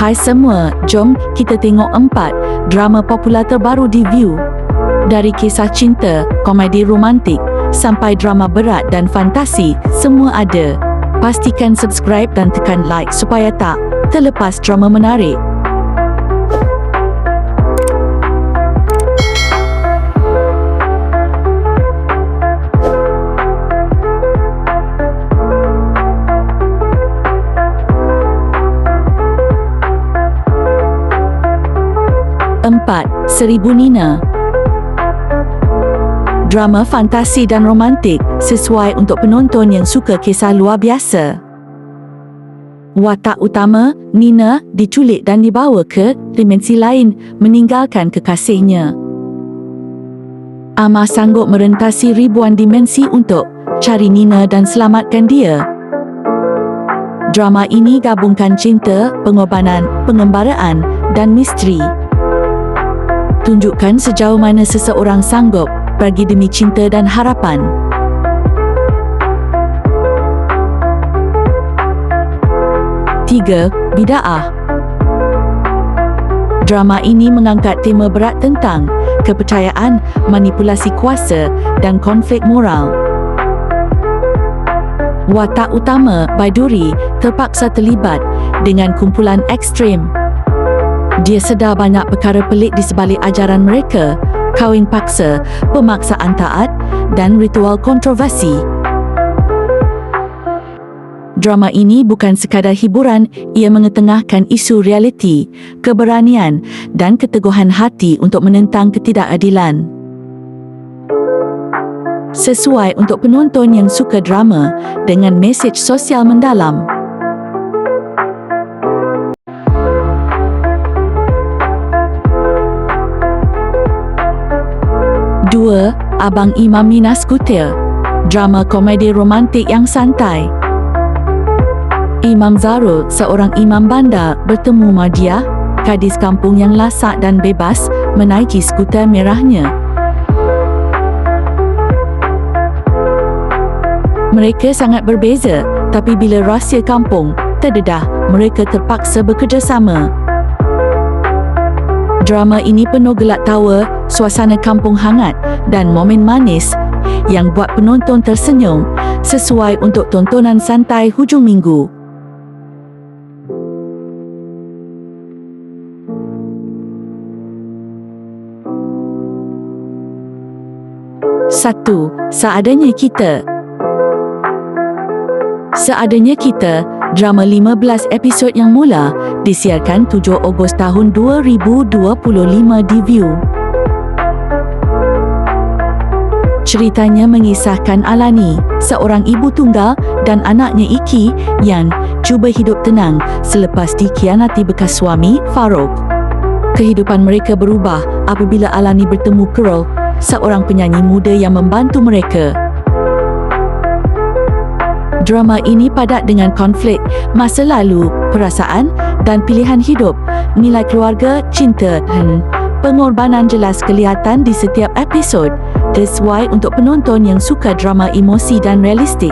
Hai semua, jom kita tengok 4 drama popular terbaru di View. Dari kisah cinta, komedi romantik, sampai drama berat dan fantasi, semua ada. Pastikan subscribe dan tekan like supaya tak terlepas drama menarik. Empat, Seribu Nina. Drama fantasi dan romantik sesuai untuk penonton yang suka kisah luar biasa. Watak utama, Nina, diculik dan dibawa ke dimensi lain meninggalkan kekasihnya. Ama sanggup merentasi ribuan dimensi untuk cari Nina dan selamatkan dia. Drama ini gabungkan cinta, pengorbanan, pengembaraan dan misteri. Tunjukkan sejauh mana seseorang sanggup pergi demi cinta dan harapan. Tiga, Bida'ah. Drama ini mengangkat tema berat tentang kepercayaan, manipulasi kuasa dan konflik moral. Watak utama, Baiduri, terpaksa terlibat dengan kumpulan ekstrim. Dia sedar banyak perkara pelik di sebalik ajaran mereka, kahwin paksa, pemaksaan taat dan ritual kontroversi. Drama ini bukan sekadar hiburan, ia mengetengahkan isu realiti, keberanian dan keteguhan hati untuk menentang ketidakadilan. Sesuai untuk penonton yang suka drama dengan mesej sosial mendalam. Dua, Abang Imam Mina Skuter. Drama komedi romantik yang santai. Imam Zarul, seorang imam bandar, bertemu Mardiah, gadis kampung yang lasak dan bebas, menaiki skuter merahnya. Mereka sangat berbeza, tapi bila rahsia kampung terdedah, mereka terpaksa bekerjasama. Drama ini penuh gelak tawa, suasana kampung hangat dan momen manis yang buat penonton tersenyum, sesuai untuk tontonan santai hujung minggu. Satu, Seadanya Kita. Seadanya Kita, drama 15 episod yang mula, disiarkan 7 Ogos tahun 2025 di View. Ceritanya mengisahkan Alani, seorang ibu tunggal, dan anaknya Iki yang cuba hidup tenang selepas dikhianati bekas suami, Farouk. Kehidupan mereka berubah apabila Alani bertemu Carol, seorang penyanyi muda yang membantu mereka. Drama ini padat dengan konflik masa lalu, perasaan dan pilihan hidup. Nilai keluarga, cinta dan pengorbanan jelas kelihatan di setiap episod, sesuai untuk penonton yang suka drama emosi dan realistik.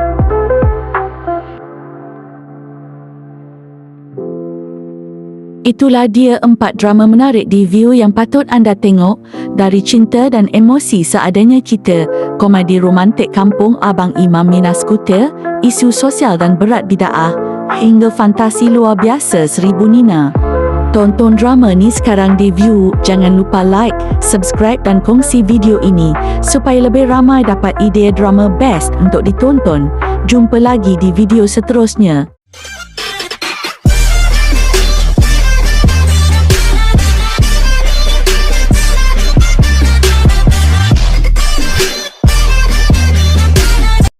Itulah dia 4 drama menarik di View yang patut anda tengok. Dari cinta dan emosi Seadanya Kita, komedi romantik kampung Abang Imam Mina Skuter, isu sosial dan berat bida'ah, hingga fantasi luar biasa Seribu Nina. Tonton drama ni sekarang di View. Jangan lupa like, subscribe dan kongsi video ini supaya lebih ramai dapat idea drama best untuk ditonton. Jumpa lagi di video seterusnya.